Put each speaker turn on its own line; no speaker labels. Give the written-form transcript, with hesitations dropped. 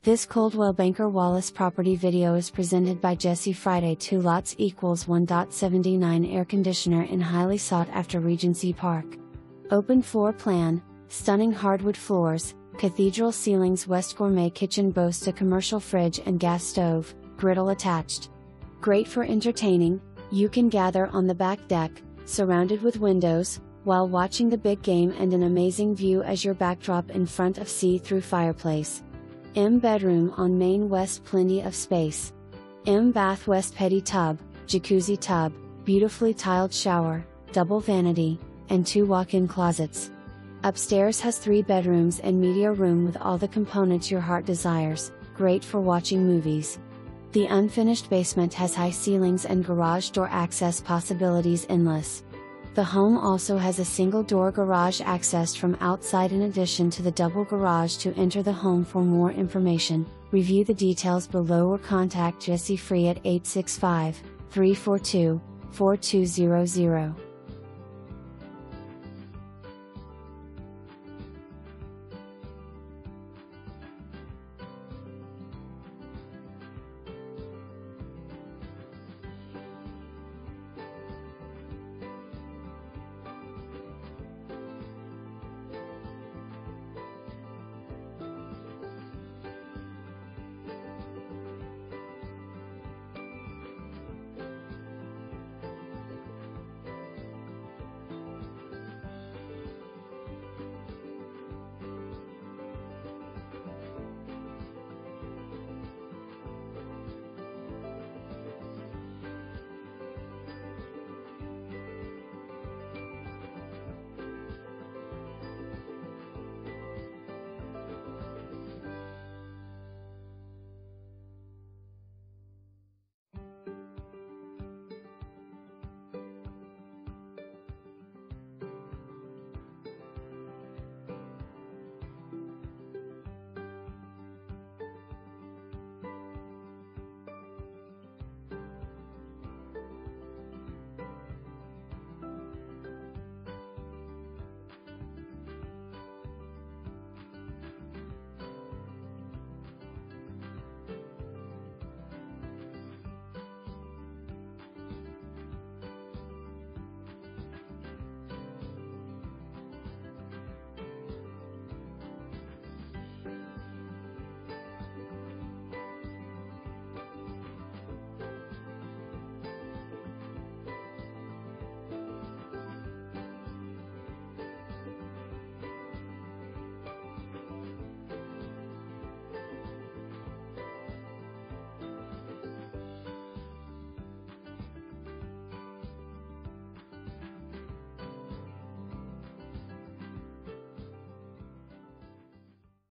This Coldwell Banker Wallace property video is presented by Jesse. Friday. 2 lots equals 1.79 air conditioner in highly sought after Regency Park. Open floor plan, stunning hardwood floors, cathedral ceilings. West gourmet kitchen boasts a commercial fridge and gas stove, griddle attached. Great for entertaining. You can gather on the back deck, surrounded with windows, while watching the big game, and an amazing view as your backdrop in front of see-through fireplace. M bedroom on main west, plenty of space. M bath west, pedi tub, jacuzzi tub, beautifully tiled shower, double vanity, and 2 walk-in closets. Upstairs has 3 bedrooms and media room with all the components your heart desires, great for watching movies. The unfinished basement has high ceilings and garage door access possibilities endless. The home also has a single-door garage accessed from outside in addition to the double garage to enter the home. For more information, review the details below or contact Jesse free at 865-342-4200.